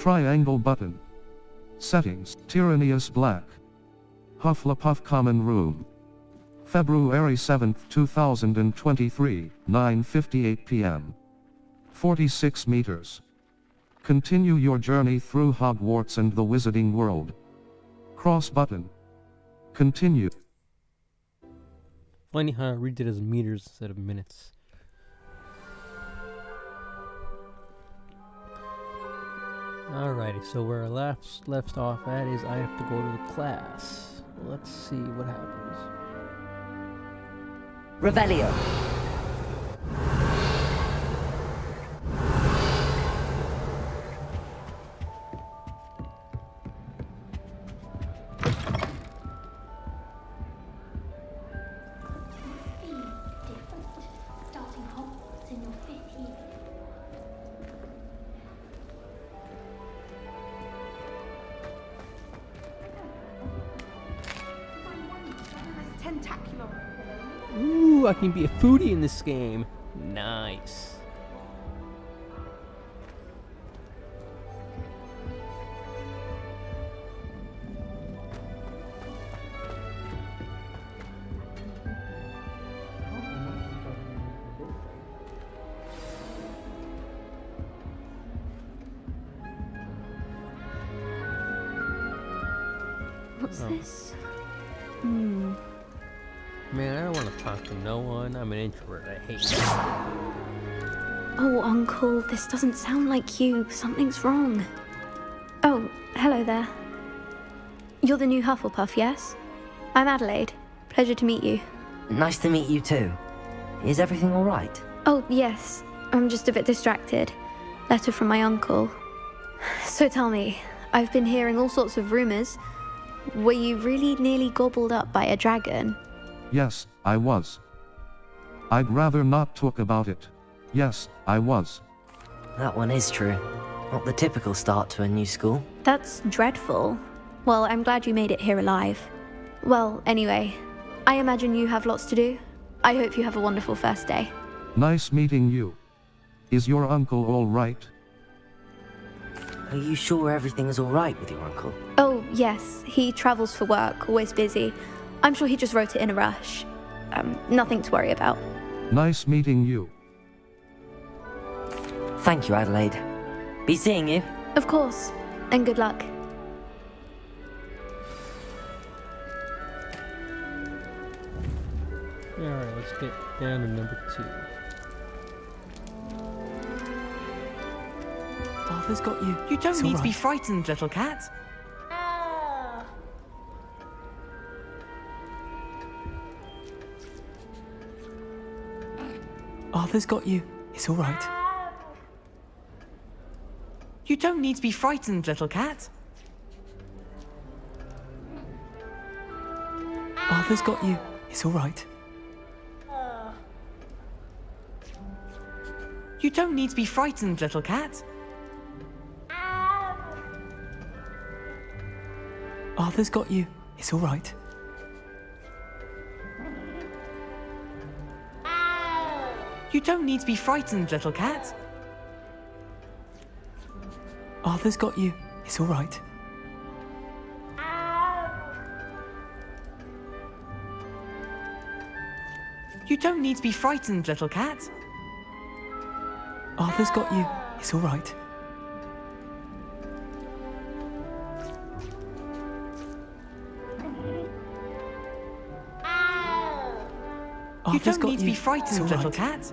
Triangle button. Settings, Tyrannus Black. Hufflepuff Common Room. February 7, 2023, 9:58 p.m. 46 meters. Continue your journey through Hogwarts and the Wizarding World. Cross button. Continue. Funny how I read it as meters instead of minutes. Alrighty, so where I left off at is I have to go to the class. Let's see what happens. Revelio. Ooh, I can be a foodie in this game. Nice. What's this? Man, I don't want to talk to no one. I'm an introvert. I hate it. Oh, Uncle, this doesn't sound like you. Something's wrong. Oh, hello there. You're the new Hufflepuff, yes? I'm Adelaide. Pleasure to meet you. Nice to meet you too. Is everything all right? Oh, yes. I'm just a bit distracted. Letter from my uncle. So tell me, I've been hearing all sorts of rumors. Were you really nearly gobbled up by a dragon? Yes, I was. I'd rather not talk about it. Yes, I was. That one is true. Not the typical start to a new school. That's dreadful. Well, I'm glad you made it here alive. Well, anyway, I imagine you have lots to do. I hope you have a wonderful first day. Nice meeting you. Is your uncle all right? Are you sure everything is all right with your uncle? Oh, yes. He travels for work, always busy. I'm sure he just wrote it in a rush. Nothing to worry about. Nice meeting you. Thank you, Adelaide. Be seeing you. Of course. And good luck. Alright, let's get down to number 2. Arthur's got you. You don't need to be frightened, little cat. Arthur's got you. It's all right. You don't need to be frightened, little cat. Arthur's got you. It's all right. You don't need to be frightened, little cat. Arthur's got you. It's all right. You don't need to be frightened, little cat. Arthur's got you. It's all right. You don't need to be frightened, little cat. Arthur's got you. It's all right. You Arthur's don't got need to you. be frightened, It's all little right. cat.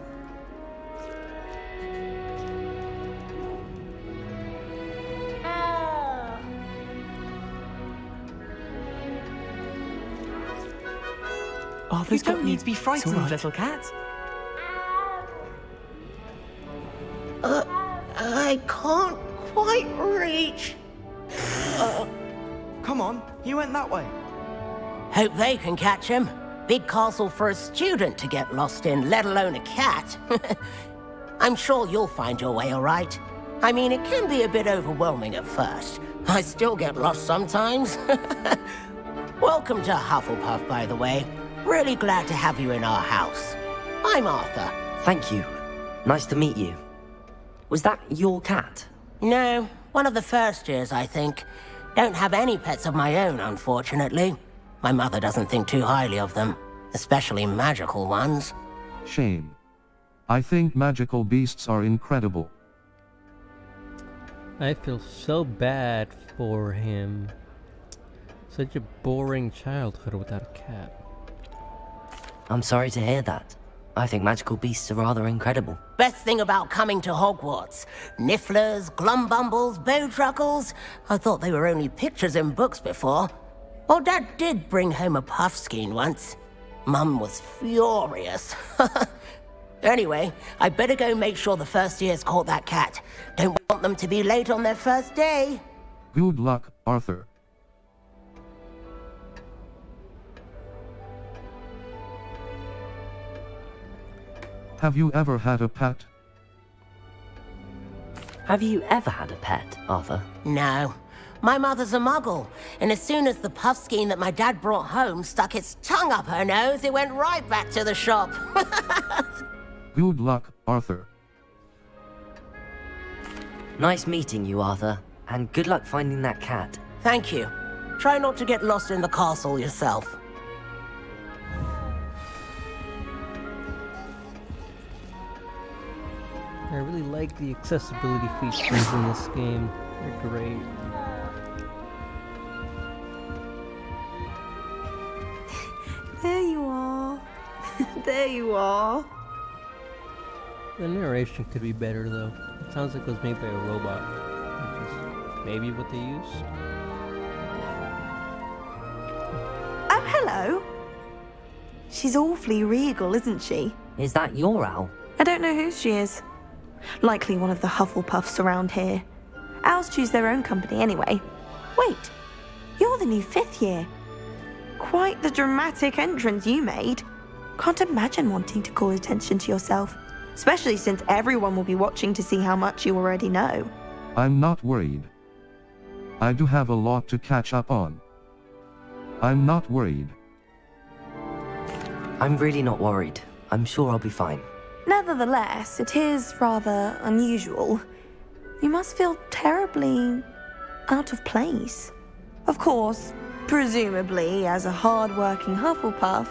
You Arthur's got don't need to be It's all frightened, right. little cat. I can't quite reach. Come on, he went that way. Hope they can catch him. Big castle for a student to get lost in, let alone a cat. I'm sure you'll find your way all right. I mean, it can be a bit overwhelming at first. I still get lost sometimes. Welcome to Hufflepuff, by the way. Really glad to have you in our house. I'm Arthur. Thank you. Nice to meet you. Was that your cat? No, One of the first years, I think. Don't have any pets of my own, unfortunately. My mother doesn't think too highly of them, especially magical ones. Shame. I think magical beasts are incredible. I feel so bad for him. Such a boring childhood without a cat. I'm sorry to hear that. I think magical beasts are rather incredible. Best thing about coming to Hogwarts. Nifflers, Glumbumbles, Bowtruckles. I thought they were only pictures in books before. Well, Dad did bring home a Puffskein once. Mum was furious. Anyway, I better go make sure the first years caught that cat. Don't want them to be late on their first day. Good luck, Arthur. Have you ever had a pet? Have you ever had a pet, Arthur? No. My mother's a muggle, and as soon as the Puffskein that my dad brought home stuck its tongue up her nose, it went right back to the shop. Good luck, Arthur. Nice meeting you, Arthur. And good luck finding that cat. Thank you. Try not to get lost in the castle yourself. I really like the accessibility features in this game. They're great. There you are. There you are. The narration could be better though. It sounds like it was made by a robot, which is maybe what they used. Oh, hello. She's awfully regal, isn't she? Is that your owl? I don't know who she is. Likely one of the Hufflepuffs around here. Owls choose their own company anyway. Wait, you're the new 5th year. Quite the dramatic entrance you made. Can't imagine wanting to call attention to yourself, especially since everyone will be watching to see how much you already know. I'm not worried. I do have a lot to catch up on. I'm not worried. I'm really not worried. I'm sure I'll be fine. Nevertheless, it is rather unusual. You must feel terribly out of place. Of course, presumably, as a hard-working Hufflepuff,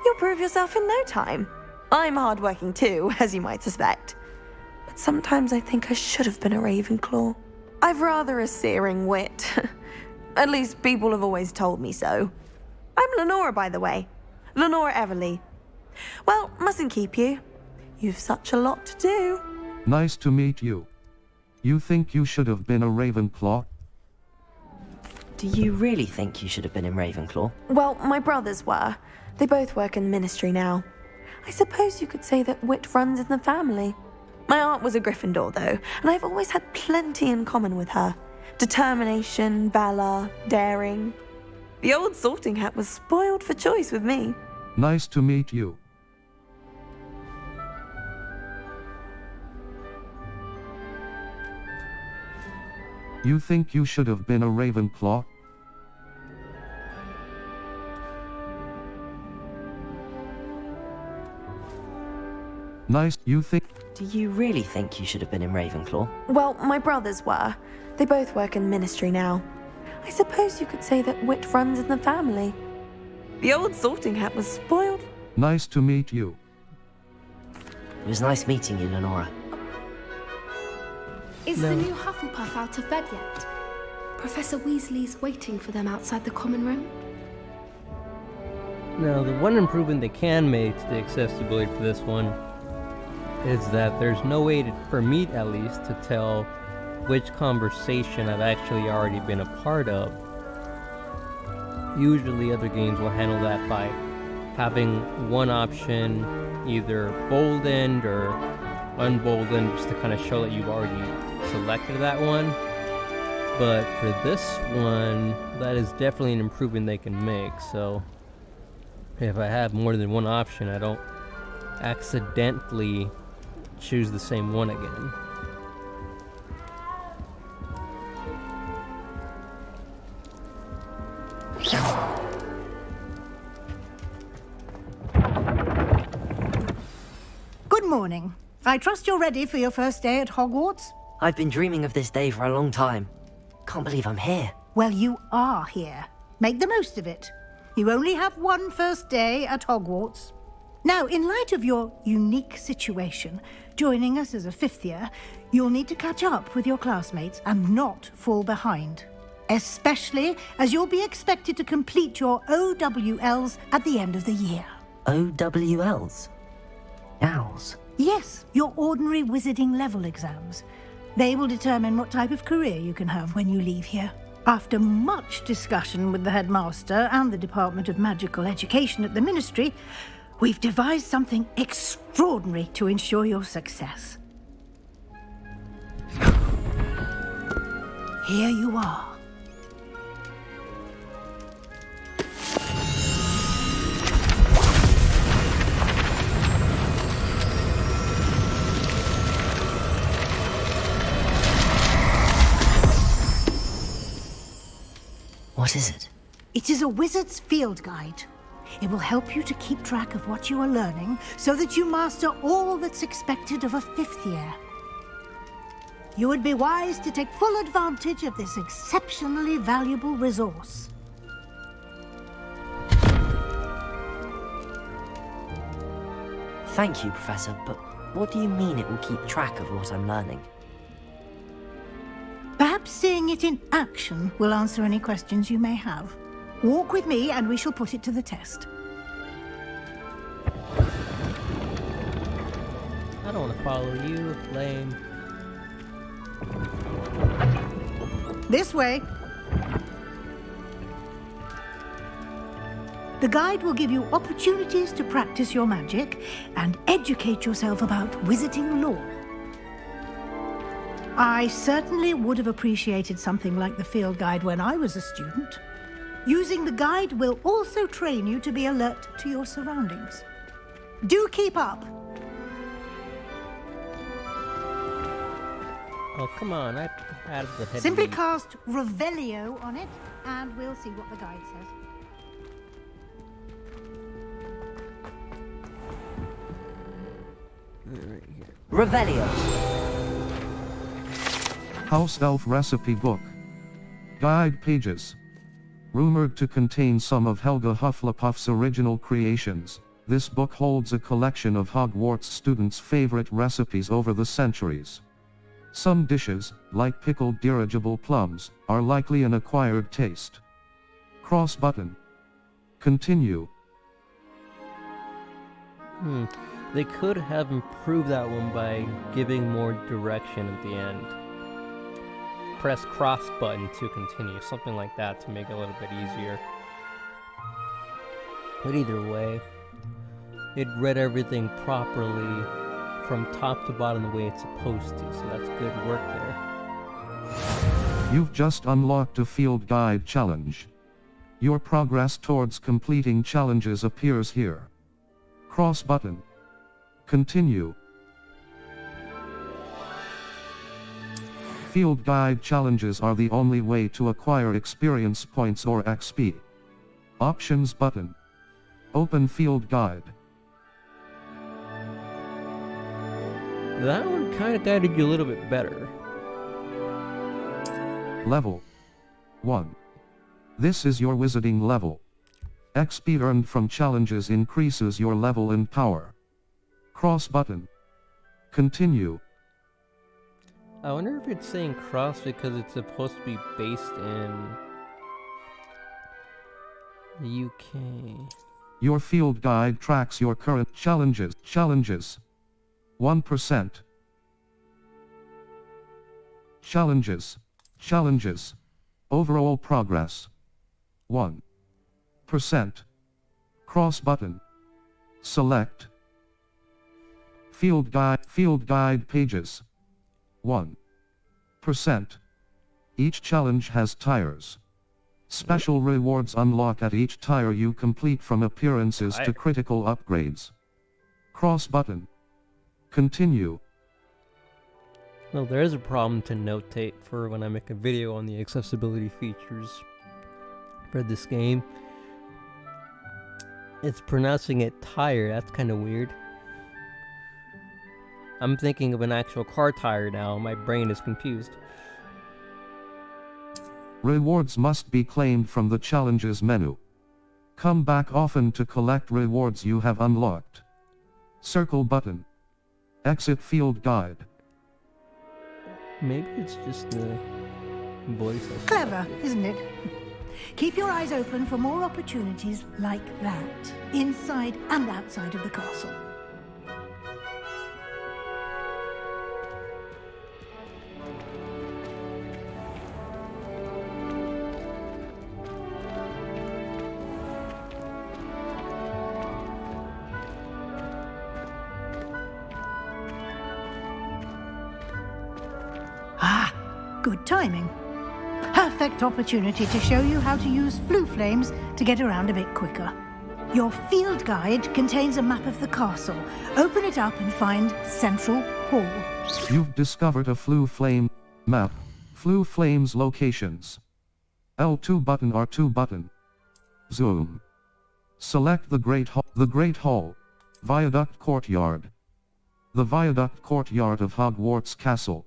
you'll prove yourself in no time. I'm hard-working too, as you might suspect. But sometimes I think I should have been a Ravenclaw. I've rather a searing wit. At least people have always told me so. I'm Lenora, by the way. Lenora Everly. Well, mustn't keep you. You've such a lot to do. Nice to meet you. You think you should have been a Ravenclaw? Do you really think you should have been in Ravenclaw? Well, my brothers were. They both work in the ministry now. I suppose you could say that wit runs in the family. My aunt was a Gryffindor, though, and I've always had plenty in common with her. Determination, valor, daring. The old sorting hat was spoiled for choice with me. Nice to meet you. You think you should have been a Ravenclaw? Nice, you think... Do you really think you should have been in Ravenclaw? Well, my brothers were. They both work in the ministry now. I suppose you could say that wit runs in the family. The old sorting hat was spoiled. Nice to meet you. It was nice meeting you, Lenora. Is No. the new Hufflepuff out of bed yet? Professor Weasley's waiting for them outside the common room. Now, the one improvement they can make to the accessibility for this one is that there's no way to, for me at least, to tell which conversation I've actually already been a part of. Usually other games will handle that by having one option either boldened or unboldened just to kind of show that you've already selected that one. But for this one, that is definitely an improvement they can make. So if I have more than one option, I don't accidentally choose the same one again. Good morning. I trust you're ready for your first day at Hogwarts? I've been dreaming of this day for a long time. Can't believe I'm here. Well, you are here. Make the most of it. You only have one first day at Hogwarts. Now, in light of your unique situation, joining us as a fifth year, you'll need to catch up with your classmates and not fall behind. Especially as you'll be expected to complete your OWLs at the end of the year. OWLs? Owls? Yes, your ordinary wizarding level exams. They will determine what type of career you can have when you leave here. After much discussion with the headmaster and the Department of Magical Education at the Ministry, we've devised something extraordinary to ensure your success. Here you are. What is it? It is a wizard's field guide. It will help you to keep track of what you are learning so that you master all that's expected of a fifth year. You would be wise to take full advantage of this exceptionally valuable resource. Thank you, Professor, but what do you mean it will keep track of what I'm learning? Perhaps seeing it in action will answer any questions you may have. Walk with me and we shall put it to the test. I don't want to follow you, lame. This way. The guide will give you opportunities to practice your magic and educate yourself about wizarding lore. I certainly would have appreciated something like the field guide when I was a student. Using the guide will also train you to be alert to your surroundings. Do keep up! Oh, come on, I had the head. Simply lead. cast Revelio on it, and we'll see what the guide says. Revelio! House Elf Recipe Book. Guide pages. Rumored to contain some of Helga Hufflepuff's original creations, this book holds a collection of Hogwarts students' favorite recipes over the centuries. Some dishes, like pickled dirigible plums, are likely an acquired taste. Cross button. Continue. They could have improved that one by giving more direction at the end. Press cross button to continue, something like that to make it a little bit easier. But either way, it read everything properly from top to bottom the way it's supposed to, so that's good work there. You've just unlocked a field guide challenge. Your progress towards completing challenges appears here. Cross button. Continue. Field guide challenges are the only way to acquire experience points or XP. Options button. Open field guide. That one kind of guided you a little bit better. Level 1. This is your wizarding level. XP earned from challenges increases your level and power. Cross button. Continue. I wonder if it's saying cross because it's supposed to be based in the UK. Your field guide tracks your current challenges. 1%. Challenges. Overall progress. 1%. Cross button. Select. Field guide pages. 1%. Each challenge has tiers. Special rewards unlock at each tier you complete, from appearances to critical upgrades. Cross button. Continue. Well, there is a problem to notate for when I make a video on the accessibility features for this game. It's pronouncing it tire, that's kind of weird. I'm thinking of an actual car tire now. My brain is confused. Rewards must be claimed from the challenges menu. Come back often to collect rewards you have unlocked. Circle button. Exit field guide. Maybe it's just the voice. Clever, isn't it? Keep your eyes open for more opportunities like that, inside and outside of the castle. Ah, good timing. Perfect opportunity to show you how to use flue flames to get around a bit quicker. Your field guide contains a map of the castle. Open it up and find Central Hall. You've discovered a flue flame map. Flue flames locations. L2 button, R2 button. Zoom. Select the Great Hall. Viaduct Courtyard. The Viaduct Courtyard of Hogwarts Castle.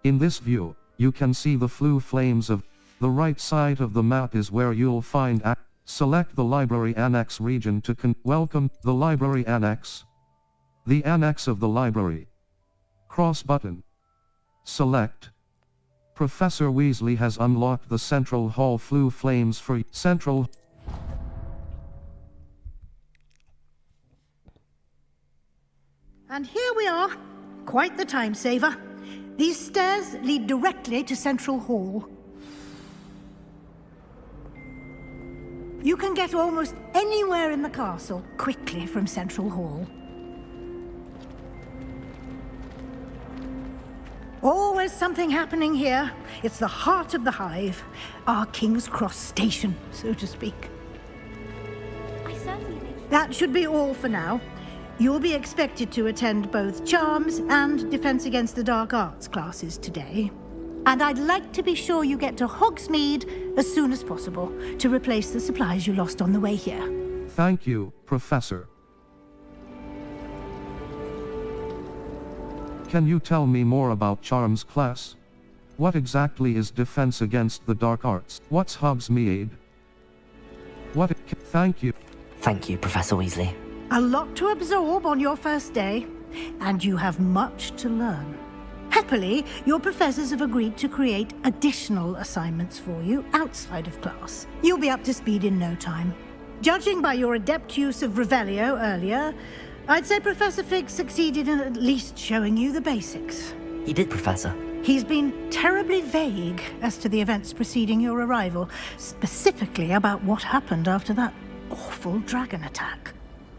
In this view, you can see the flue flames of the right side of the map is where you'll find select the Library Annex region to welcome the Library Annex. The Annex of the Library. Cross button. Select. Professor Weasley has unlocked the Central Hall flue flames for Central. And here we are. Quite the time saver. These stairs lead directly to Central Hall. You can get almost anywhere in the castle quickly from Central Hall. Always something happening here. It's the heart of the hive. Our King's Cross station, so to speak. That should be all for now. You'll be expected to attend both Charms and Defense Against the Dark Arts classes today. And I'd like to be sure you get to Hogsmeade as soon as possible to replace the supplies you lost on the way here. Thank you, Professor. Can you tell me more about Charms class? What exactly is Defense Against the Dark Arts? What's Hogsmeade? Thank you. Thank you, Professor Weasley. A lot to absorb on your first day, and you have much to learn. Happily, your professors have agreed to create additional assignments for you outside of class. You'll be up to speed in no time. Judging by your adept use of Revelio earlier, I'd say Professor Fig succeeded in at least showing you the basics. He did, Professor. He's been terribly vague as to the events preceding your arrival, specifically about what happened after that awful dragon attack.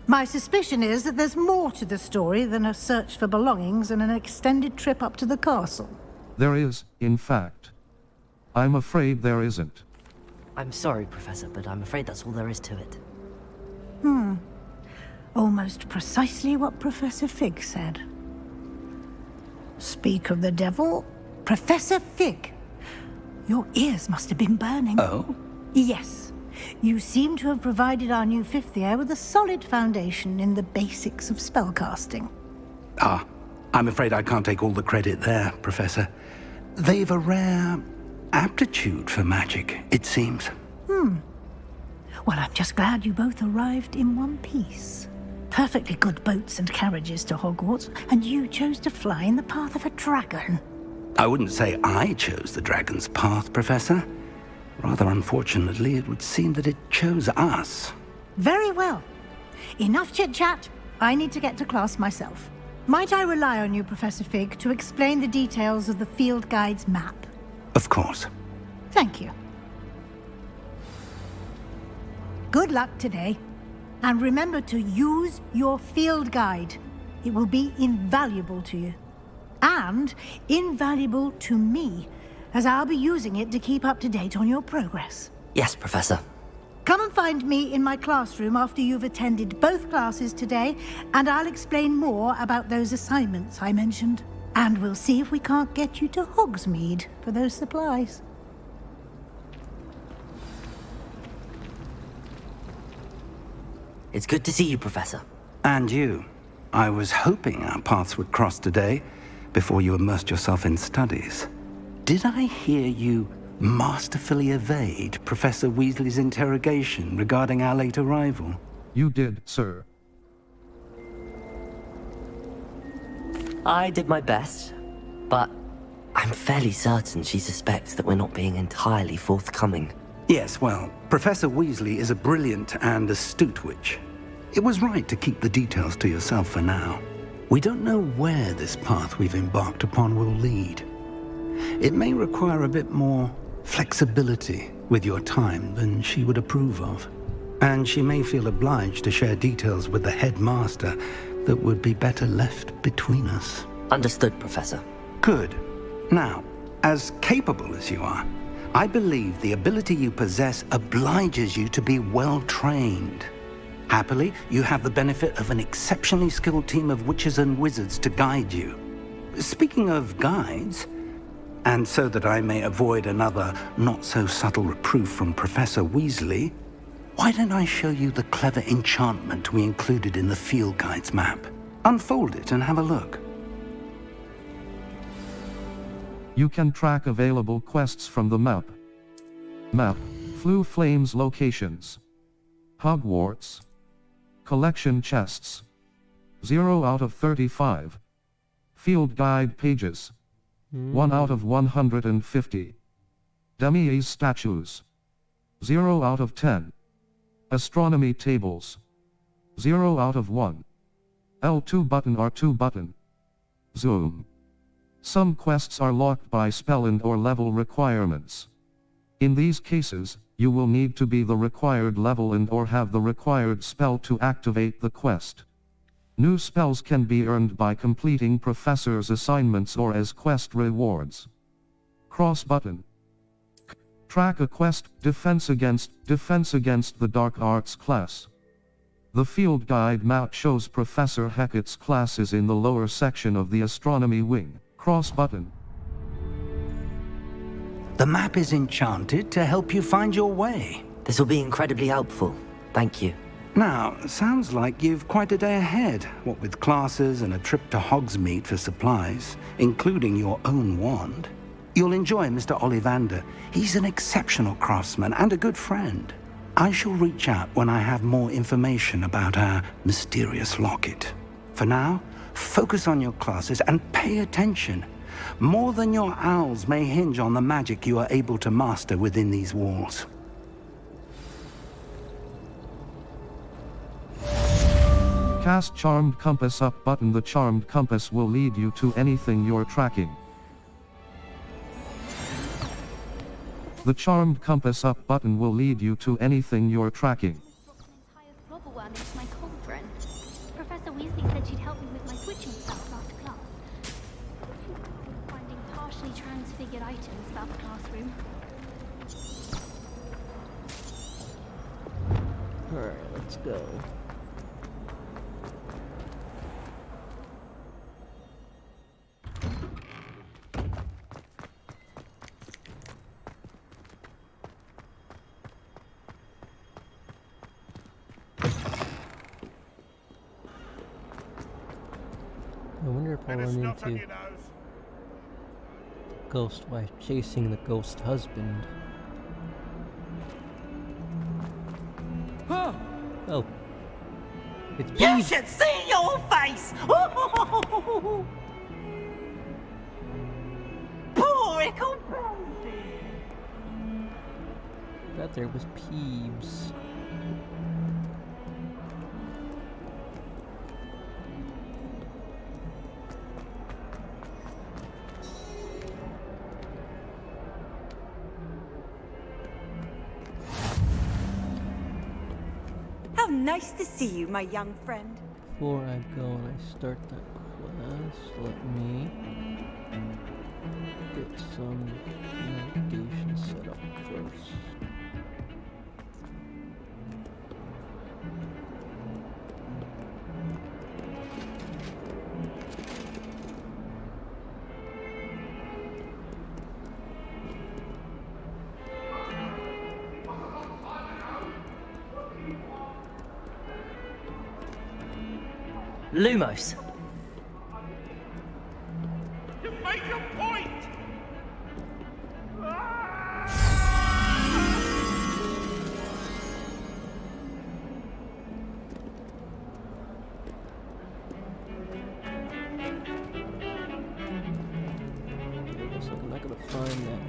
My suspicion is that there's more to the story than a search for belongings and an extended trip up to the castle. There is, in fact. I'm afraid there isn't. I'm sorry, Professor, but I'm afraid that's all there is to it. Almost precisely what Professor Fig said. Speak of the devil, Professor Fig. Your ears must have been burning. Oh? Yes. You seem to have provided our new fifth year with a solid foundation in the basics of spellcasting. Ah, I'm afraid I can't take all the credit there, Professor. They've a rare aptitude for magic, it seems. Well, I'm just glad you both arrived in one piece. Perfectly good boats and carriages to Hogwarts, and you chose to fly in the path of a dragon. I wouldn't say I chose the dragon's path, Professor. Rather unfortunately, it would seem that it chose us. Very well. Enough chit-chat. I need to get to class myself. Might I rely on you, Professor Fig, to explain the details of the field guide's map? Of course. Thank you. Good luck today. And remember to use your field guide. It will be invaluable to you. And invaluable to me, as I'll be using it to keep up to date on your progress. Yes, Professor. Come and find me in my classroom after you've attended both classes today, and I'll explain more about those assignments I mentioned. And we'll see if we can't get you to Hogsmeade for those supplies. It's good to see you, Professor. And you. I was hoping our paths would cross today, before you immersed yourself in studies. Did I hear you masterfully evade Professor Weasley's interrogation regarding our late arrival? You did, sir. I did my best, but I'm fairly certain she suspects that we're not being entirely forthcoming. Yes, well, Professor Weasley is a brilliant and astute witch. It was right to keep the details to yourself for now. We don't know where this path we've embarked upon will lead. It may require a bit more flexibility with your time than she would approve of. And she may feel obliged to share details with the headmaster that would be better left between us. Understood, Professor. Good. Now, as capable as you are, I believe the ability you possess obliges you to be well trained. Happily, you have the benefit of an exceptionally skilled team of witches and wizards to guide you. Speaking of guides, and so that I may avoid another not-so-subtle reproof from Professor Weasley, why don't I show you the clever enchantment we included in the field guide's map? Unfold it and have a look. You can track available quests from the map. Map, Floo Flames locations. Hogwarts. Collection chests. 0 out of 35. Field guide pages. 1 out of 150. Demi-Ace statues. 0 out of 10. Astronomy tables. 0 out of 1. L2 button R2 button. Zoom. Some quests are locked by spell and/or level requirements. In these cases, you will need to be the required level and/or have the required spell to activate the quest. New spells can be earned by completing professor's assignments or as quest rewards. Cross button. Track a quest, Defense Against the Dark Arts class. The field guide map shows Professor Hecat's classes in the lower section of the astronomy wing. Cross button. The map is enchanted to help you find your way. This will be incredibly helpful. Thank you. Now, sounds like you've quite a day ahead, what with classes and a trip to Hogsmeade for supplies, including your own wand. You'll enjoy Mr. Ollivander. He's an exceptional craftsman and a good friend. I shall reach out when I have more information about our mysterious locket. For now, focus on your classes and pay attention. More than your owls may hinge on the magic you are able to master within these walls. Cast Charmed Compass up button. The Charmed Compass will lead you to anything you're tracking. The Charmed Compass up button will lead you to anything you're tracking. My cauldron. Professor Weasley said she'd help me with my switching spells after class. Finding partially transfigured items about the classroom. Alright, let's go. I wonder if I'll run into ghost wife chasing the ghost husband. Huh. Oh. It's You Peeves. should see your face! Poor ickle baby! Thought there was Peeves. How nice to see you, my young friend. Before I go and I start that quest, let me get some navigation set up first. Lumos. Make a point! Looks like I'm not gonna find that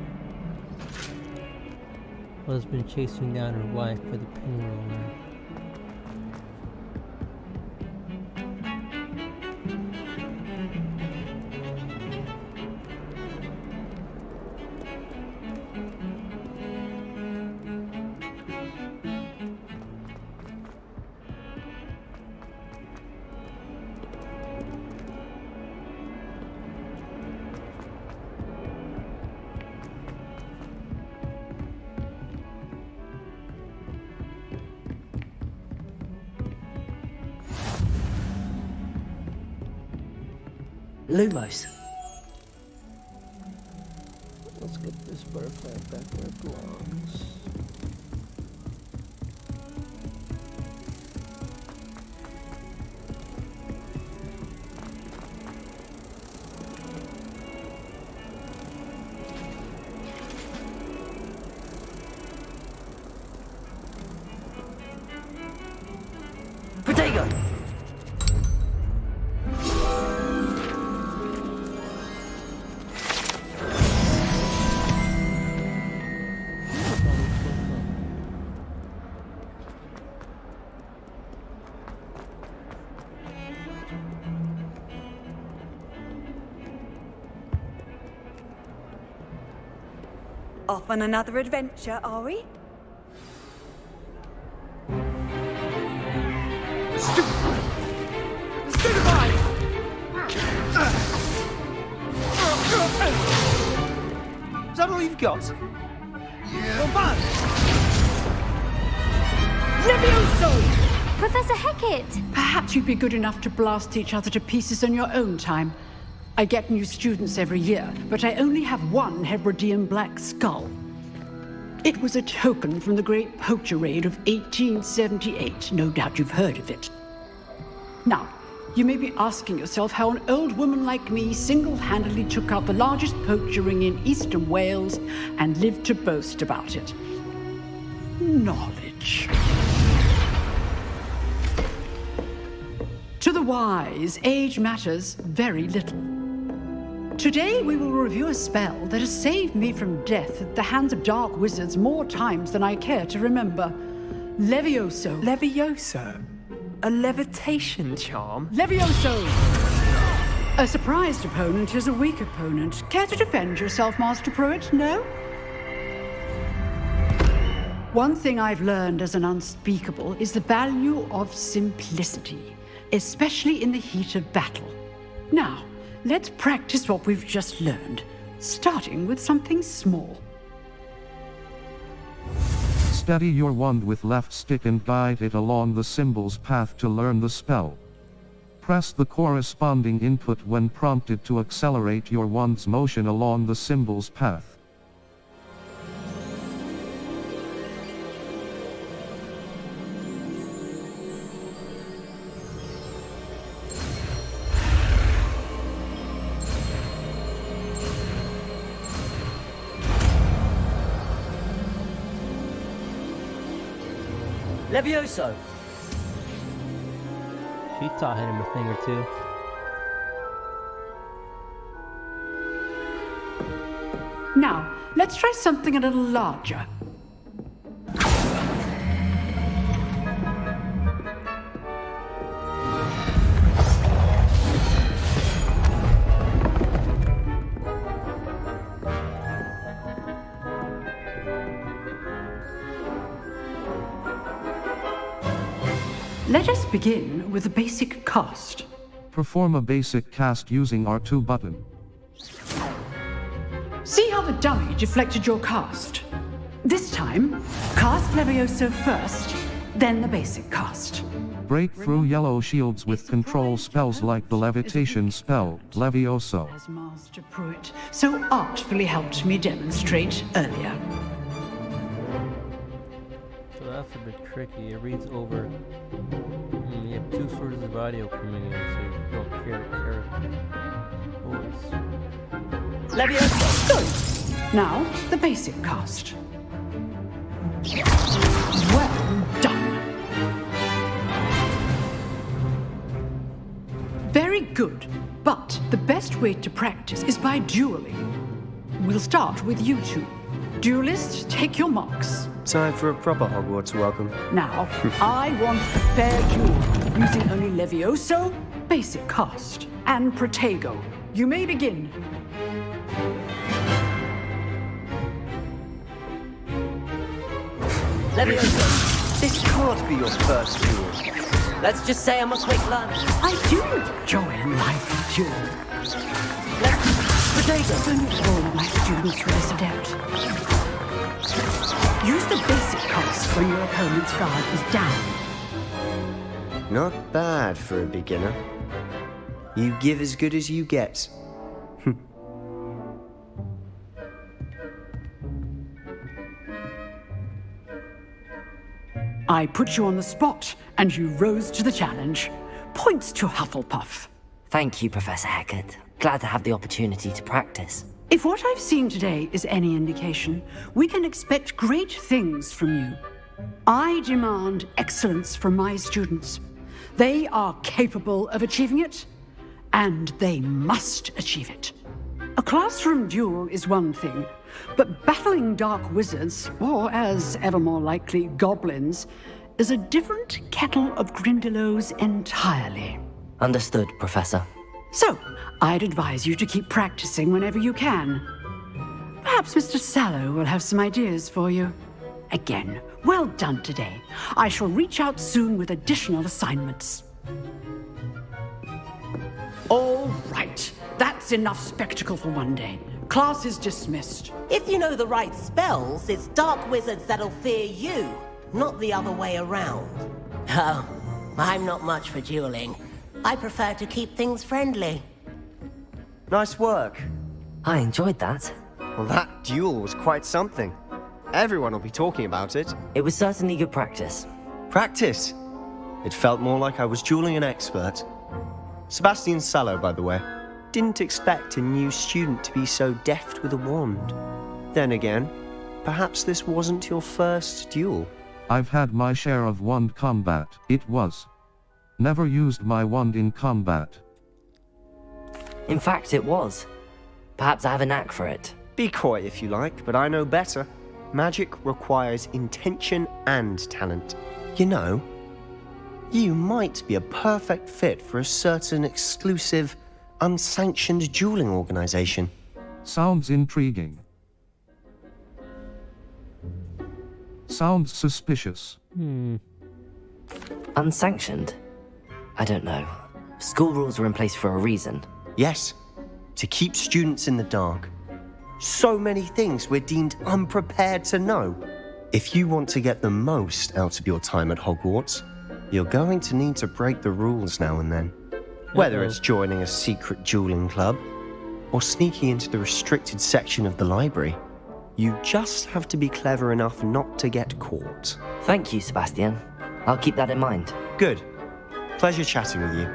husband chasing down her wife for the pinroll now. Lumos. Let's get this butterfly back where it belongs. Protego! Off on another adventure, are we? Is that all you've got? Levioso! Professor Hecat! Perhaps you'd be good enough to blast each other to pieces on your own time. I get new students every year, but I only have one Hebridean black skull. It was a token from the Great Poacher Raid of 1878. No doubt you've heard of it. Now, you may be asking yourself how an old woman like me single-handedly took out the largest poacher ring in eastern Wales and lived to boast about it. Knowledge. To the wise, age matters very little. Today we will review a spell that has saved me from death at the hands of dark wizards more times than I care to remember. Levioso. Levioso? A levitation charm? Levioso! A surprised opponent is a weak opponent. Care to defend yourself, Master Pruitt? No? One thing I've learned as an unspeakable is the value of simplicity, especially in the heat of battle. Now, let's practice what we've just learned, starting with something small. Steady your wand with left stick and guide it along the symbol's path to learn the spell. Press the corresponding input when prompted to accelerate your wand's motion along the symbol's path. Levioso! She taught him a thing or two. Now, let's try something a little larger. Let us begin with a basic cast. Perform a basic cast using R2 button. See how the dummy deflected your cast? This time, cast Levioso first, then the basic cast. Break through yellow shields with control spells like the levitation spell, Levioso. As Master Pruitt so artfully helped me demonstrate earlier. So that's a bit tricky. It reads over. You have 2 sources of audio coming in, so you don't hear the character voice. Leviosa! Good! Now, the basic cast. Well done! Very good, but the best way to practice is by dueling. We'll start with you two. Duelists, take your marks. Time for a proper Hogwarts welcome. Now, I want a fair duel, using only Levioso, basic cast, and Protego. You may begin. Levioso, This can't be your first duel. let's just say I'm a quick learner. I do enjoy a lively duel. Protego. Don't all my students were this adept. Use the basic cast when your opponent's guard is down. Not bad for a beginner. You give as good as you get. I put you on the spot, and you rose to the challenge. Points to Hufflepuff. Thank you, Professor Hecat. Glad to have the opportunity to practice. If what I've seen today is any indication, we can expect great things from you. I demand excellence from my students. They are capable of achieving it, and they must achieve it. A classroom duel is one thing, but battling dark wizards, or as ever more likely, goblins, is a different kettle of Grindylows entirely. Understood, Professor. So, I'd advise you to keep practicing whenever you can. Perhaps Mr. Sallow will have some ideas for you. Again, well done today. I shall reach out soon with additional assignments. All right. That's enough spectacle for one day. Class is dismissed. If you know the right spells, it's dark wizards that'll fear you, not the other way around. Oh, I'm not much for dueling. I prefer to keep things friendly. Nice work. I enjoyed that. Well, that duel was quite something. Everyone will be talking about it. It was certainly good practice. Practice? It felt more like I was dueling an expert. Sebastian Sallow, by the way. Didn't expect a new student to be so deft with a wand. Then again, perhaps this wasn't your first duel. I've had my share of wand combat. It was. Never used my wand in combat. In fact, it was. Perhaps I have a knack for it. Be coy if you like, but I know better. Magic requires intention and talent. You know, you might be a perfect fit for a certain exclusive, unsanctioned dueling organization. Sounds intriguing. Sounds suspicious. Unsanctioned? I don't know. School rules are in place for a reason. Yes, to keep students in the dark. So many things we're deemed unprepared to know. If you want to get the most out of your time at Hogwarts, you're going to need to break the rules now and then. Whether it's joining a secret dueling club, or sneaking into the restricted section of the library, you just have to be clever enough not to get caught. Thank you, Sebastian. I'll keep that in mind. Good. Pleasure chatting with you.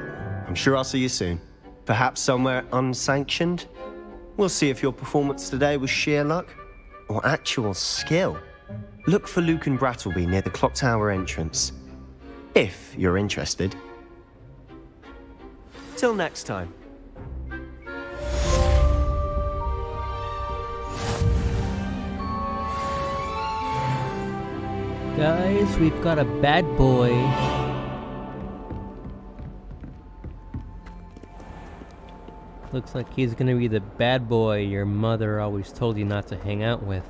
I'm sure I'll see you soon. Perhaps somewhere unsanctioned? We'll see if your performance today was sheer luck or actual skill. Look for Luke and Brattleby near the clock tower entrance, if you're interested. Till next time. Guys, we've got a bad boy. Looks like he's gonna be the bad boy your mother always told you not to hang out with.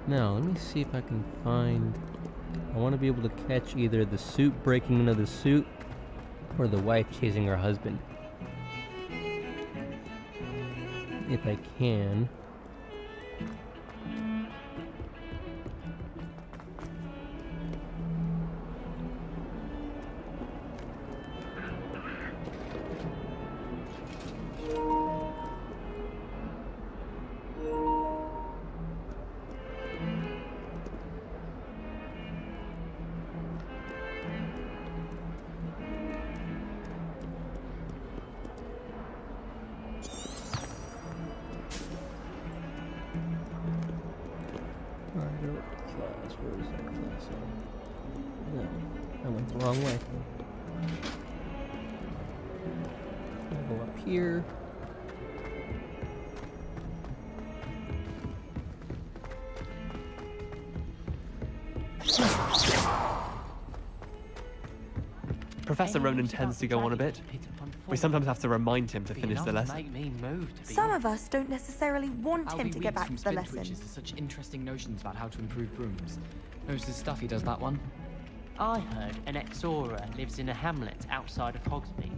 Now, let me see if I can find... I want to be able to catch either the suit breaking into the suit or the wife chasing her husband. If I can. Where's that class at? No, I went the wrong way. I'll go up here. Professor Ronan tends to go on a bit. We sometimes have to remind him to finish the lesson. Some of us don't necessarily want him to get back to the lesson. Such interesting notions about how to improve brooms. Most of the stuff he does that one. I heard an ex-Aura lives in a hamlet outside of Hogsmeade.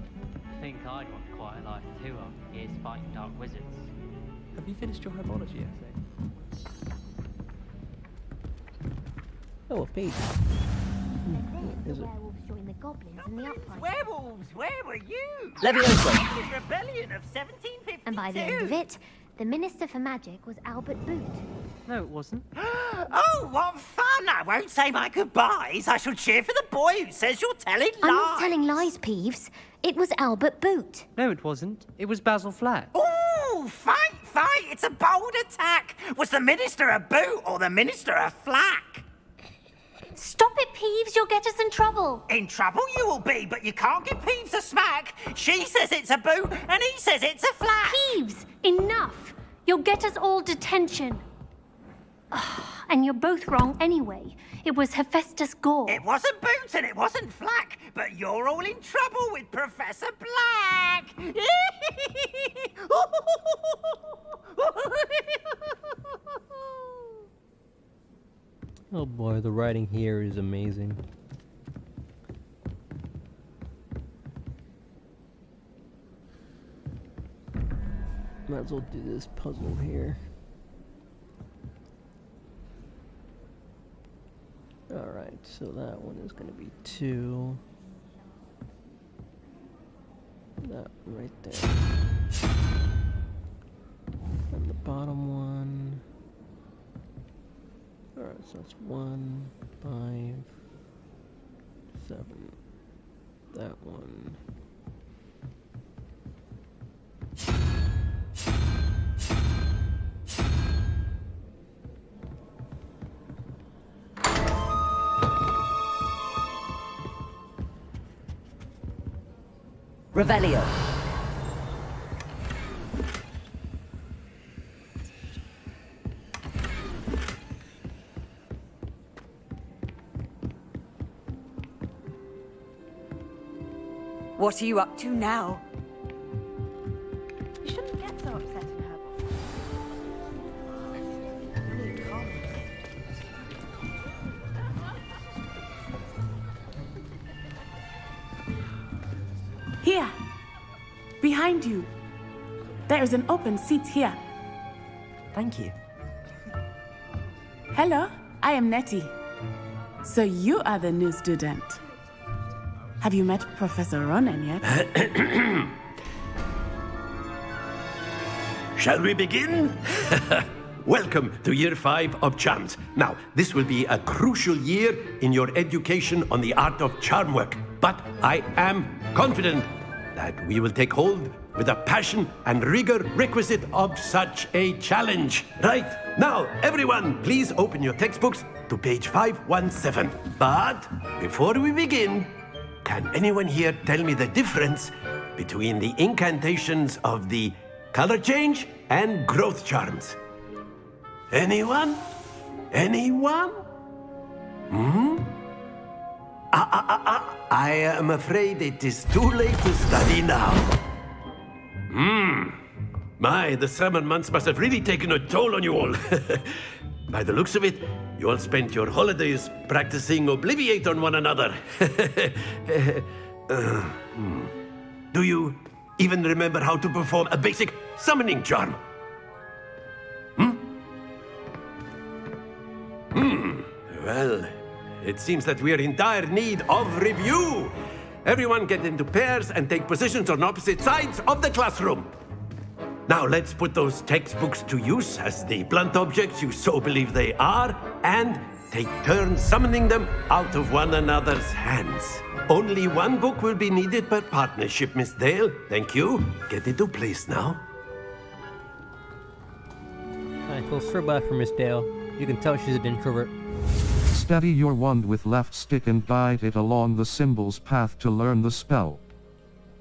I think I'd want quite a life too over years fighting dark wizards. Have you finished your herbology essay? Oh, a page. Is it? Werewolves, where were you? Leviosa. The rebellion of 1752. And by the end of it, the Minister for Magic was Albert Boot. No, it wasn't. Oh, what fun! I won't say my goodbyes. I shall cheer for the boy who says you're telling lies. I'm not telling lies, Peeves. It was Albert Boot. No, it wasn't. It was Basil Flack. Oh, fight! It's a bold attack. Was the Minister a boot or the Minister a flack? Stop it, Peeves. You'll get us in trouble. In trouble you will be, but you can't give Peeves a smack. She says it's a boot, and he says it's a flack. Peeves, enough. You'll get us all detention. And you're both wrong anyway. It was Hephaestus Gore. It wasn't boot and it wasn't flack, but you're all in trouble with Professor Black. Oh boy, the writing here is amazing. Might as well do this puzzle here. Alright, so that one is going to be 2. That right there. And the bottom one. Alright, so that's 1, 5, 7. That one. Revelio. What are you up to now? You shouldn't get so upset in her. Here, behind you. There is an open seat here. Thank you. Hello, I am Nettie. So you are the new student. Have you met Professor Ronan yet? Shall we begin? Welcome to Year 5 of Charms. Now, this will be a crucial year in your education on the art of charm work. But I am confident that we will take hold with the passion and rigor requisite of such a challenge. Right, now, everyone, please open your textbooks to page 517. But before we begin, can anyone here tell me the difference between the incantations of the color change and growth charms? Anyone? Anyone? I am afraid it is too late to study now. My, the summer months must have really taken a toll on you all. By the looks of it, you all spent your holidays practicing Obliviate on one another. Do you even remember how to perform a basic summoning charm? Well, it seems that we are in dire need of review. Everyone get into pairs and take positions on opposite sides of the classroom. Now let's put those textbooks to use as the blunt objects you so believe they are, and take turns summoning them out of one another's hands. Only one book will be needed per partnership, Miss Dale. Thank you. Get into place now. I feel so bad for Miss Dale. You can tell she's an introvert. Steady your wand with left stick and guide it along the symbol's path to learn the spell.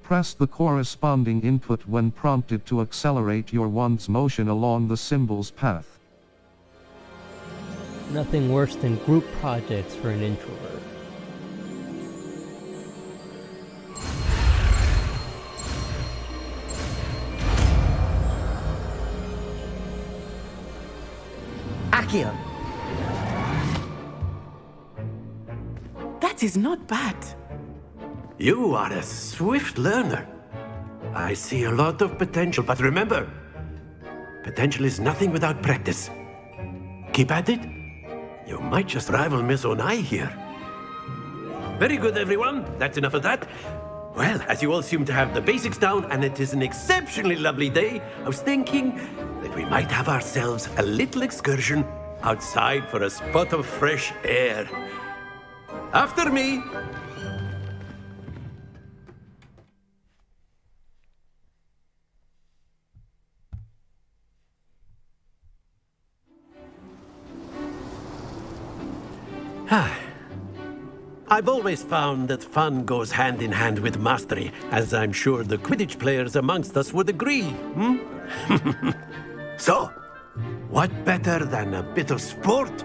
Press the corresponding input when prompted to accelerate your wand's motion along the symbol's path. Nothing worse than group projects for an introvert. Accio! That is not bad. You are a swift learner. I see a lot of potential, but remember, potential is nothing without practice. Keep at it. You might just rival Miss Onai here. Very good, everyone. That's enough of that. Well, as you all seem to have the basics down, and it is an exceptionally lovely day, I was thinking that we might have ourselves a little excursion outside for a spot of fresh air. After me! I've always found that fun goes hand in hand with mastery, as I'm sure the Quidditch players amongst us would agree, So, what better than a bit of sport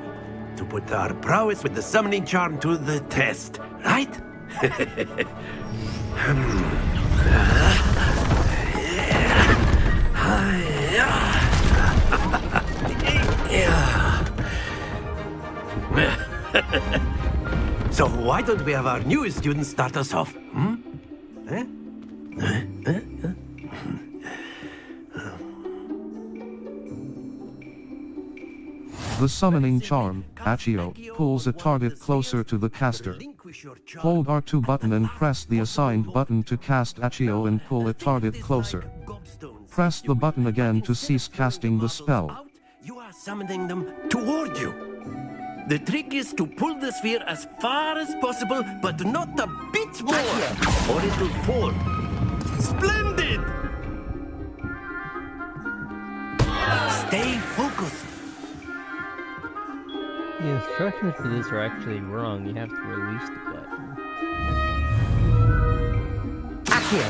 to put our prowess with the summoning charm to the test, right? So why don't we have our newest student start us off? The summoning charm, Accio, pulls a target closer to the caster. Hold R2 button and press the assigned button to cast Accio and pull a target closer. Press the button again to cease casting the spell. You are summoning them toward you. The trick is to pull the sphere as far as possible, but not a bit more, or it will fall. Splendid! Stay focused. The instructions for this are actually wrong. You have to release the button. Accio!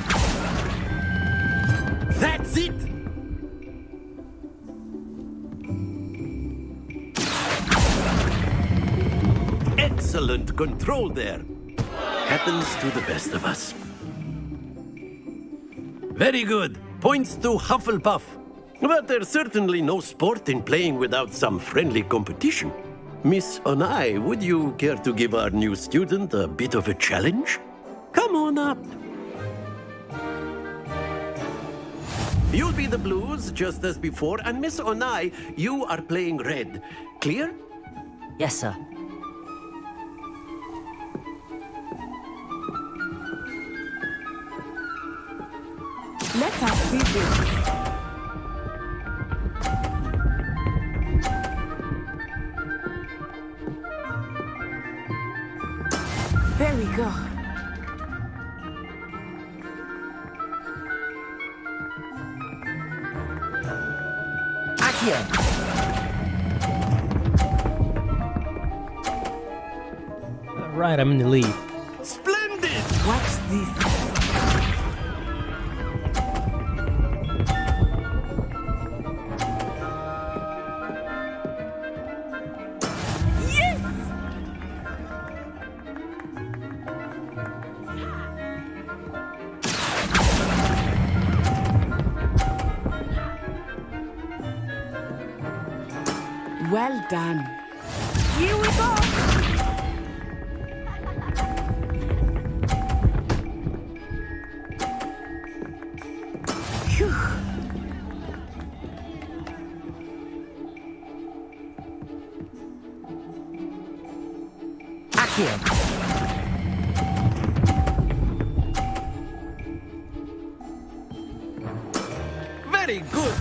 That's it! Excellent control there. Happens to the best of us. Very good. Points to Hufflepuff. But there's certainly no sport in playing without some friendly competition. Miss Onai, would you care to give our new student a bit of a challenge? Come on up. You'll be the blues, just as before, and Miss Onai, you are playing red. Clear? Yes, sir. Let us see this. There we go. Accio! Alright, I'm in the lead. Splendid! Watch this. Well done. Here we go! Phew. Accio! Very good.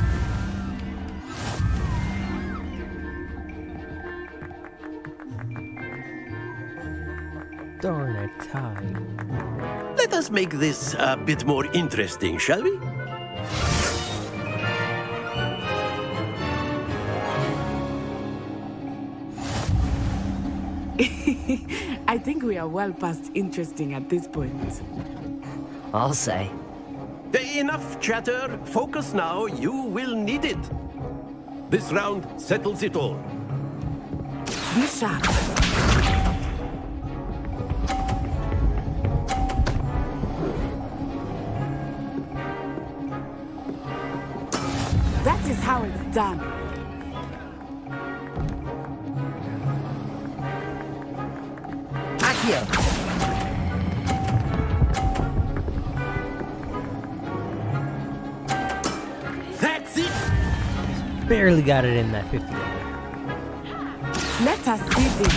Darn it, tie. Let us make this a bit more interesting, shall we? I think we are well past interesting at this point. I'll say. Enough chatter. Focus now. You will need it. This round settles it all. Be sharp. That is how it's done. Accio! That's it! Barely got it in that 50. Let us see this.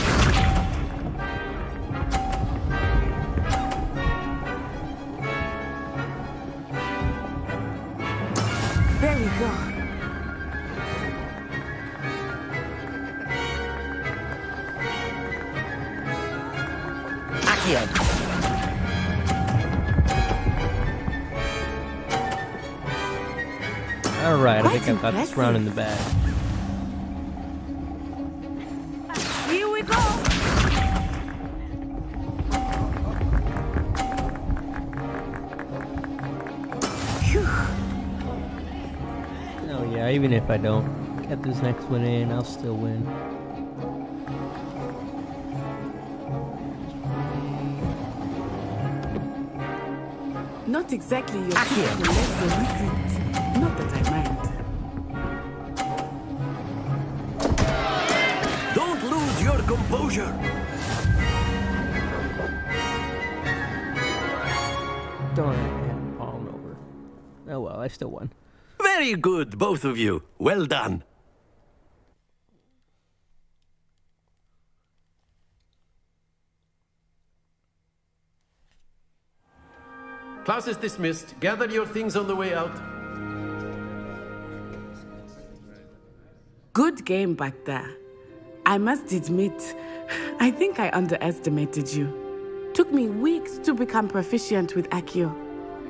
There we go. Accio! Alright, I think I've got this round in the bag. Here we go! Phew. Oh yeah, even if I don't get this next one in, I'll still win. Not exactly your typical lesson, is it? Not that I mind. Don't lose your composure. Darn it, I had it fallen over. Oh well, I still won. Very good, both of you. Well done. Class is dismissed. Gather your things on the way out. Good game back there. I must admit, I think I underestimated you. Took me weeks to become proficient with Accio.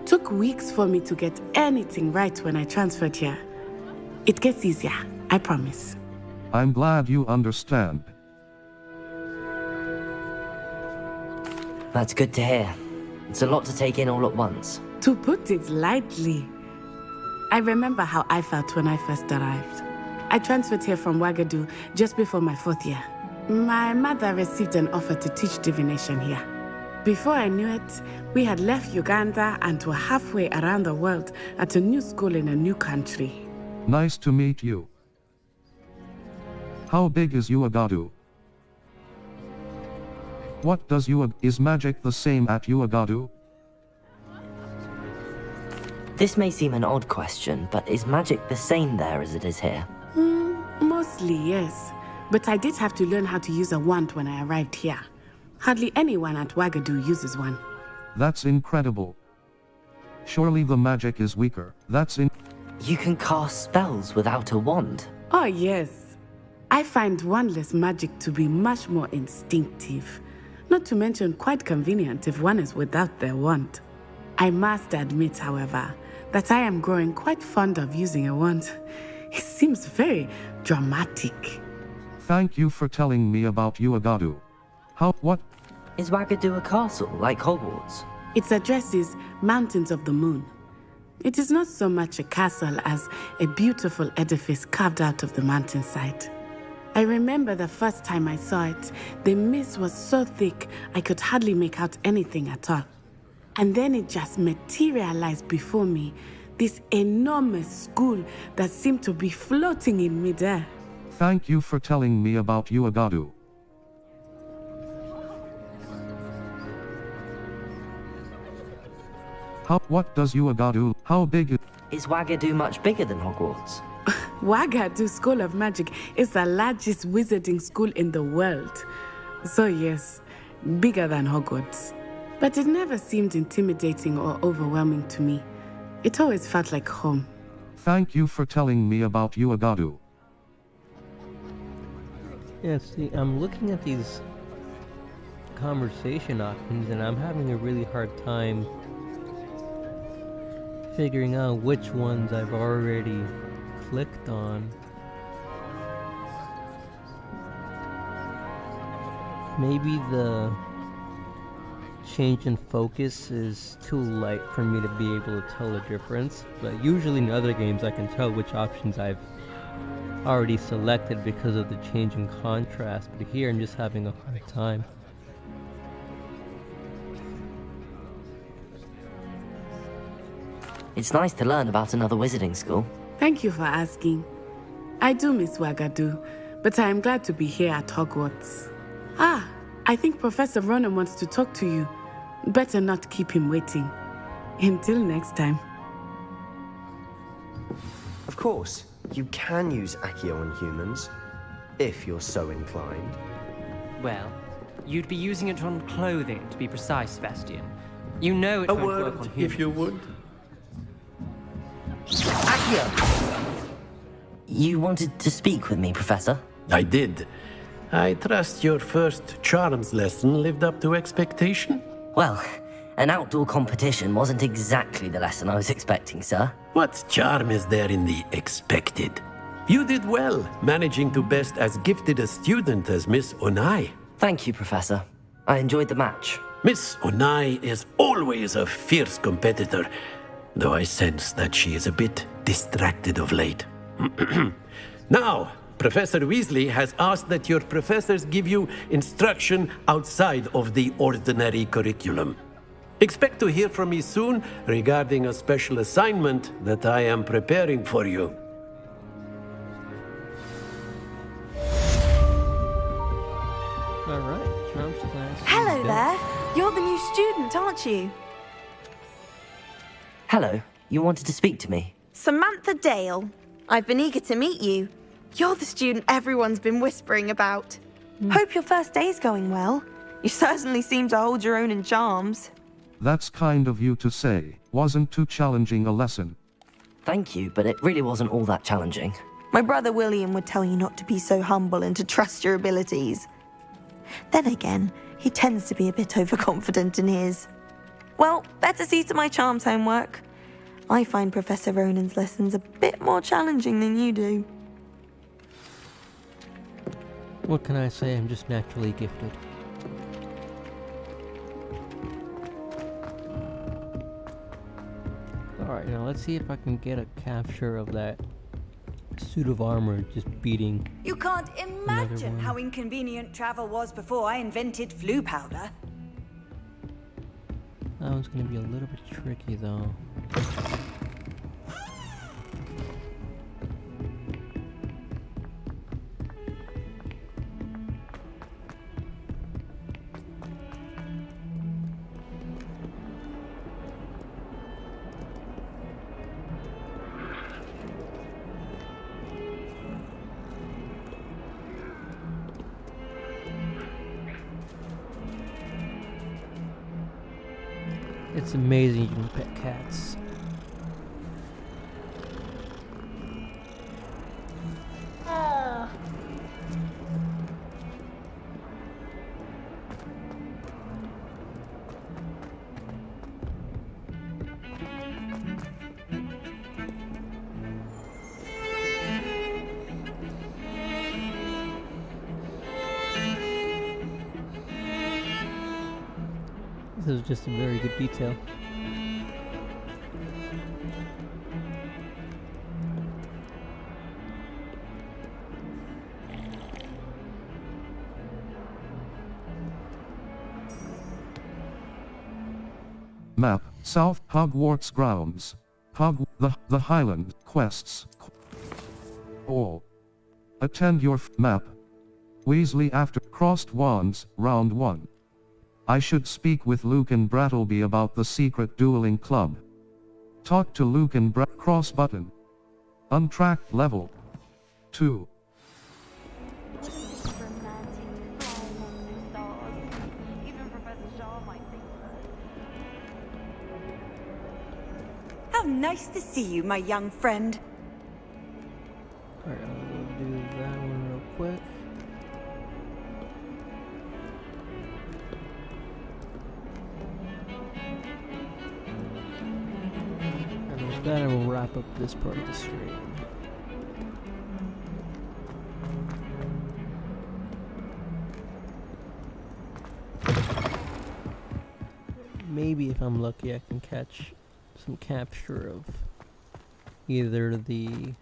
Took weeks for me to get anything right when I transferred here. It gets easier, I promise. I'm glad you understand. That's good to hear. It's a lot to take in all at once. To put it lightly, I remember how I felt when I first arrived. I transferred here from Ouagadougou just before my 4th year. My mother received an offer to teach divination here. Before I knew it, we had left Uganda and were halfway around the world at a new school in a new country. Nice to meet you. How big is Ouagadougou? What does is magic the same at Ouagadougou? This may seem an odd question, but is magic the same there as it is here? Mostly, yes. But I did have to learn how to use a wand when I arrived here. Hardly anyone at Ouagadougou uses one. That's incredible. Surely the magic is weaker. You can cast spells without a wand? Oh, yes. I find wandless magic to be much more instinctive. Not to mention quite convenient if one is without their wand. I must admit, however, that I am growing quite fond of using a wand. It seems very dramatic. Thank you for telling me about Ouagadougou. What? Is Ouagadougou a castle, like Hogwarts? Its address is Mountains of the Moon. It is not so much a castle as a beautiful edifice carved out of the mountainside. I remember the first time I saw it, the mist was so thick I could hardly make out anything at all. And then it just materialized before me, this enormous school that seemed to be floating in midair. Thank you for telling me about Ouagadougou. What does Ouagadougou? How big is Ouagadougou much bigger than Hogwarts? Ouagadougou School of Magic is the largest wizarding school in the world. So yes, bigger than Hogwarts. But it never seemed intimidating or overwhelming to me. It always felt like home. Thank you for telling me about Ouagadougou. Yeah, see, I'm looking at these conversation options and I'm having a really hard time figuring out which ones I've already clicked on. Maybe the change in focus is too light for me to be able to tell the difference, but usually in other games I can tell which options I've already selected because of the change in contrast, but here I'm just having a hard time. It's nice to learn about another wizarding school. Thank you for asking. I do miss Wagadu, but I am glad to be here at Hogwarts. Ah, I think Professor Ronan wants to talk to you. Better not keep him waiting. Until next time. Of course, you can use Accio on humans, if you're so inclined. Well, you'd be using it on clothing, to be precise, Sebastian. You know it A won't word, work on humans. if you would. Accio! You wanted to speak with me, Professor? I did. I trust your first charms lesson lived up to expectation? Well, an outdoor competition wasn't exactly the lesson I was expecting, sir. What charm is there in the expected? You did well, managing to best as gifted a student as Miss Onai. Thank you, Professor. I enjoyed the match. Miss Onai is always a fierce competitor, though I sense that she is a bit distracted of late. Now, Professor Weasley has asked that your professors give you instruction outside of the ordinary curriculum. Expect to hear from me soon regarding a special assignment that I am preparing for you. Alright, charms class. Hello there. You're the new student, aren't you? Hello, you wanted to speak to me? Samantha Dale. I've been eager to meet you. You're the student everyone's been whispering about. Hope your first day's going well. You certainly seem to hold your own in charms. That's kind of you to say. Wasn't too challenging a lesson. Thank you, but it really wasn't all that challenging. My brother William would tell you not to be so humble and to trust your abilities. Then again, he tends to be a bit overconfident in his. Well, better see to my charms homework. I find Professor Ronan's lessons a bit more challenging than you do. What can I say? I'm just naturally gifted. Alright, now let's see if I can get a capture of that suit of armor just beating. You can't imagine how inconvenient travel was before I invented flu powder. That one's gonna be a little bit tricky though. It's amazing you can pet cats. This is just a very good detail. Map, South Hogwarts grounds. The Highland quests. All. Attend your map. Weasley after crossed wands, round 1. I should speak with Luke and Brattleby about the secret dueling club. Talk to Luke and cross button. Untracked level 2. How nice to see you, my young friend. Alright, I'll do that one real quick. And with that, I will wrap up this part of the stream. maybe if I'm lucky I can catch some capture of either the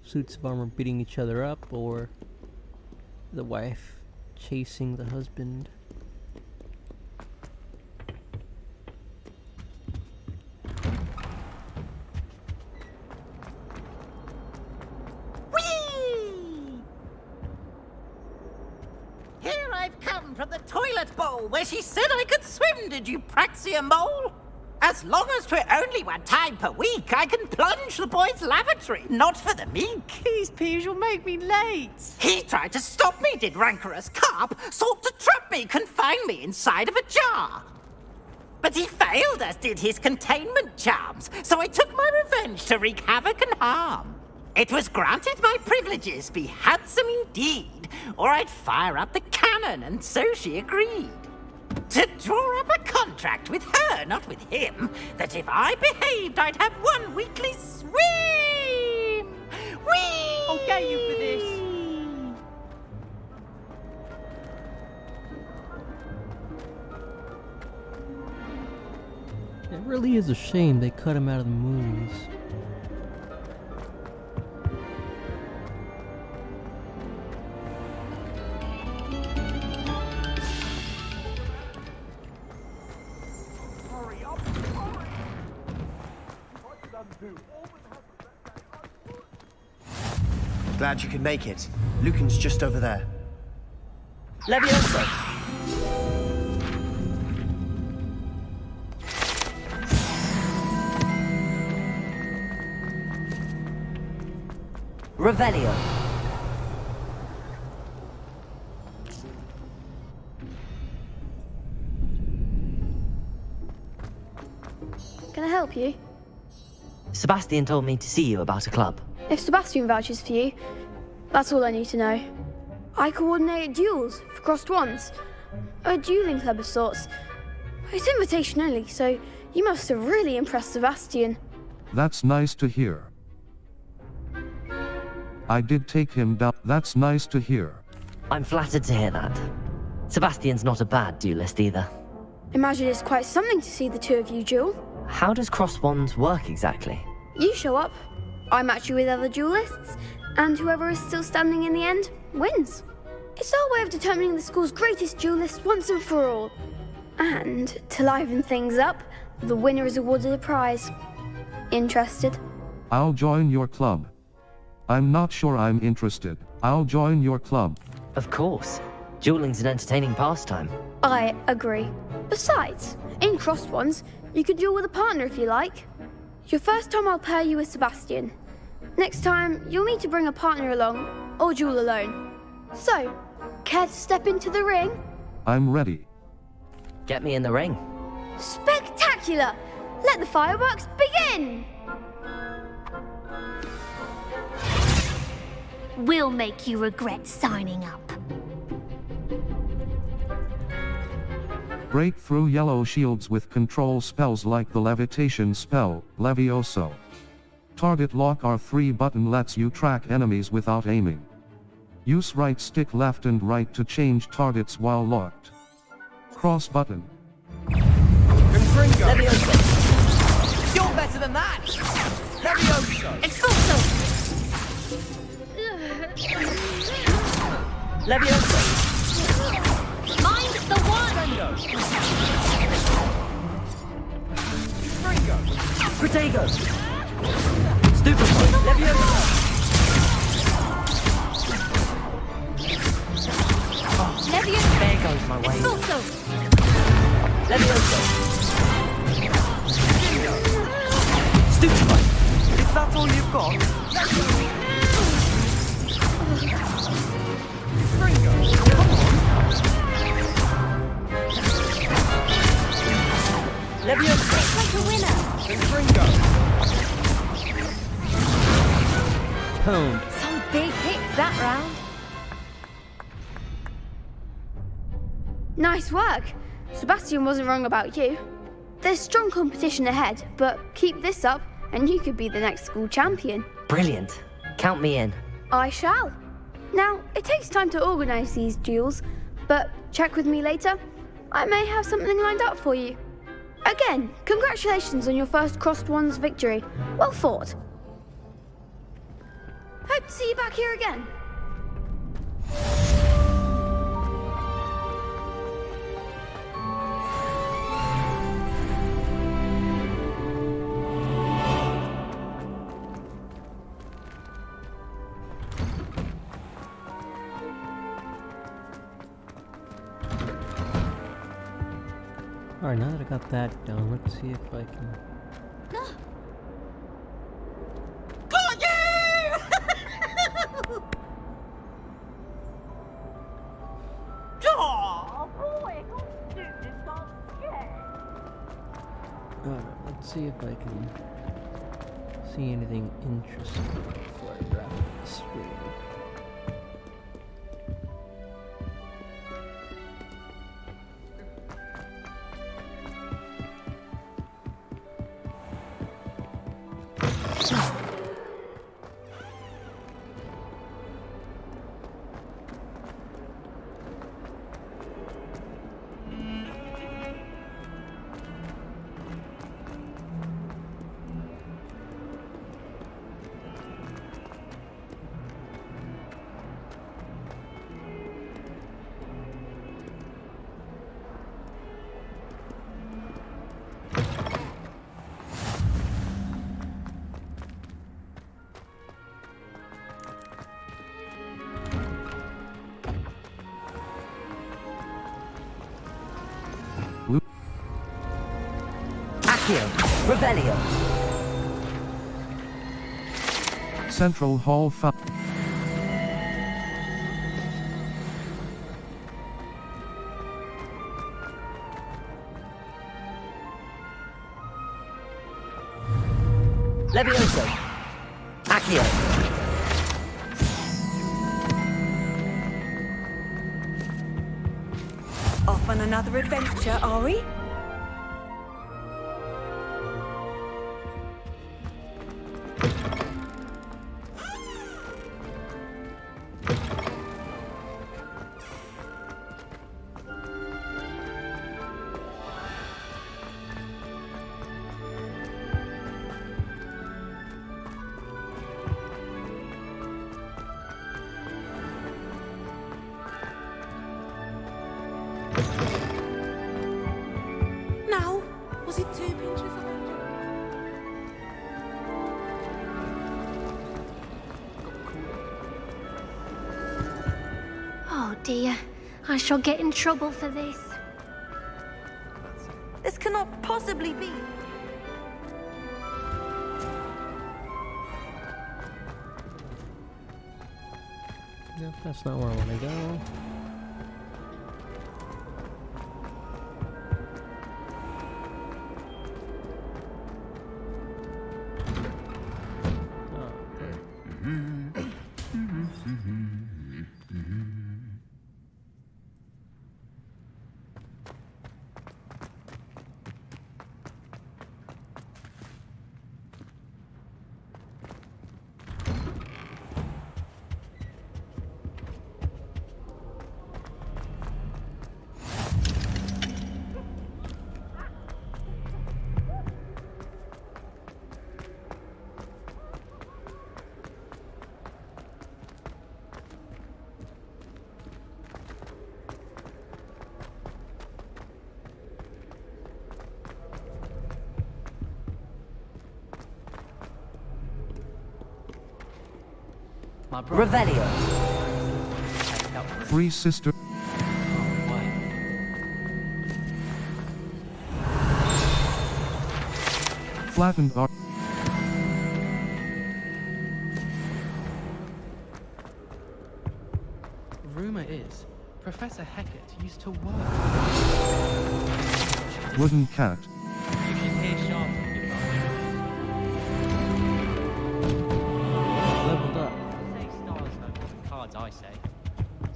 suits of armor beating each other up or the wife chasing the husband. Here I've come from the toilet bowl where she said I could swim, did you praxia mole? As long as 'twere only one time per week, I can plunge the boy's lavatory, not for the meek. These peas will make me late. He tried to stop me, did rancorous carp, sought to trap me, confine me inside of a jar. But he failed, as did his containment charms, so I took my revenge to wreak havoc and harm. It was granted my privileges be handsome indeed, or I'd fire up the cannon, and so she agreed. To draw up a contract with her, not with him, that if I behaved, I'd have one weekly swim! Whee! I'll get you for this. It really is a shame they cut him out of the movies. Glad you could make it. Lucan's just over there. Levioso! Revelio. Can I help you? Sebastian told me to see you about a club. If Sebastian vouches for you, that's all I need to know. I coordinate duels for crossed ones. A dueling club of sorts. It's invitation only, so you must have really impressed Sebastian. That's nice to hear. I did take him down. That's nice to hear. I'm flattered to hear that. Sebastian's not a bad duelist either. Imagine it's quite something to see the two of you duel. How does cross wands work exactly? You show up, I match you with other duelists, and whoever is still standing in the end wins. It's our way of determining the school's greatest duelist once and for all. And to liven things up, the winner is awarded a prize. Interested? I'll join your club. I'm not sure I'm interested. I'll join your club. Of course. Dueling's an entertaining pastime. I agree. Besides, in crossed ones, you could duel with a partner if you like. Your first time I'll pair you with Sebastian. Next time, you'll need to bring a partner along, or duel alone. So, care to step into the ring? I'm ready. Get me in the ring. Spectacular! Let the fireworks begin! We'll make you regret signing up. Break through yellow shields with control spells like the levitation spell, Levioso. Target lock R3 button lets you track enemies without aiming. Use right stick left and right to change targets while locked. Cross button. Confringo! Levioso! You're better than that! Levioso! Expulso! Levioso! Mind the one! Confringo! Protego! Stupefy! Levioso! Levioso! There goes my way. Expulso! Levioso! Stupefy! Is that all you've got? Confringo! Come on! Levioso! Like a winner! Confringo! Boom. Some big hits that round. Nice work. Sebastian wasn't wrong about you. There's strong competition ahead, but keep this up and you could be the next school champion. Brilliant. Count me in. I shall. Now, it takes time to organise these duels, but check with me later. I may have something lined up for you. Again, congratulations on your first Crossed Ones victory. Well fought. Hope to see you back here again. Alright, now that I got that done, let's see if I can... Got you! Oh, boy, I can't do this, I'm scared. Alright, let's see if I can see anything interesting before I grab the screen. Accio, Revelio. Central Hall Levioso. Accio. Off on another adventure, are we? Now, was it 2 pinches of Oh dear, I shall get in trouble for this. This cannot possibly be. Nope, that's not where I want to go. Revelio. Three Sister. Flattened art. Rumor is, Professor Hecat used to work. Wooden cat. You should hear sharp. Leveled up. Say stars no more than cards, I say.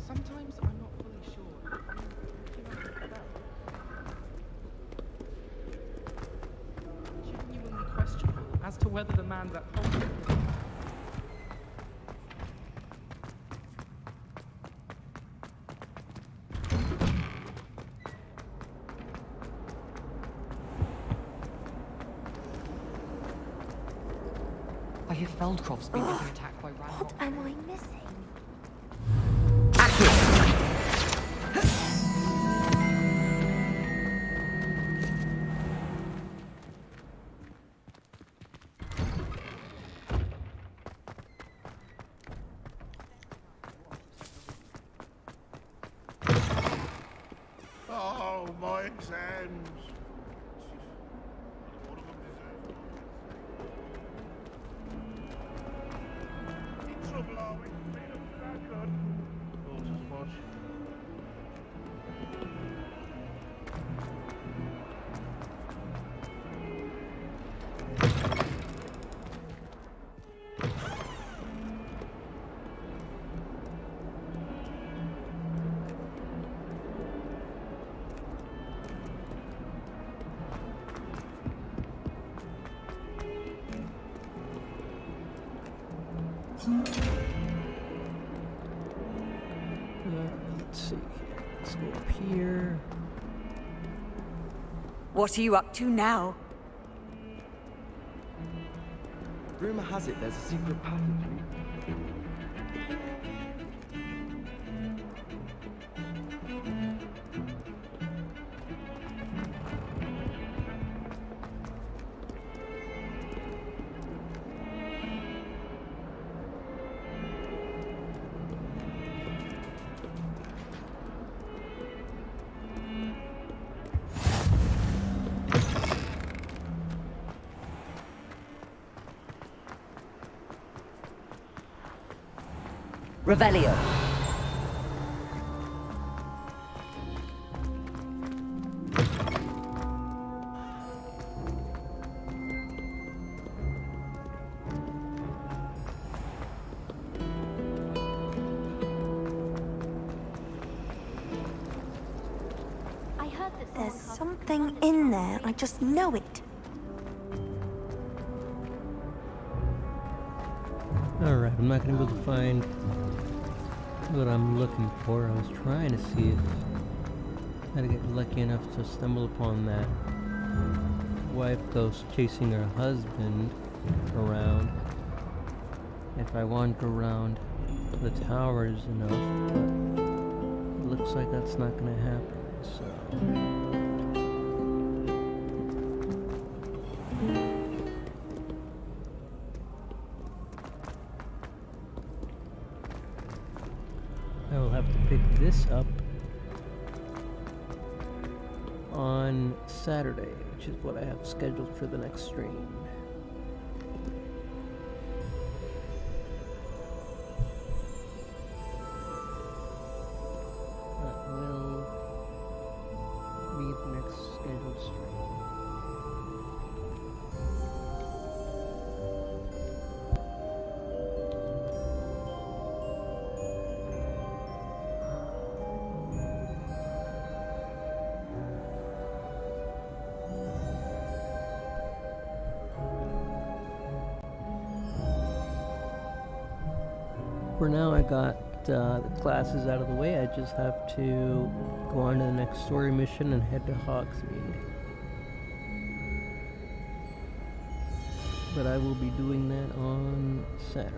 Sometimes I'm not fully sure. Genuinely questionable as to whether the man's at Hogwarts. I hear Feldcroft's been getting attacked by Randolph. What am I missing? Oh, my exams. In trouble, are we? Good. Thought as much. Let's see. Let's go up here. What are you up to now? Rumor has it there's a secret passage. Revelio. I heard that There's something in there. I just know it. Alright, I'm not gonna be able to find what I'm looking for. I was trying to see if I'd get lucky enough to stumble upon that wife ghost chasing her husband around. If I wander around the towers enough, but it looks like that's not gonna happen, so... I will have to pick this up on Saturday, which is what I have scheduled for the next stream. That will be the next scheduled stream. For now, I got the classes out of the way. I just have to go on to the next story mission and head to Hogsmeade. But I will be doing that on Saturday.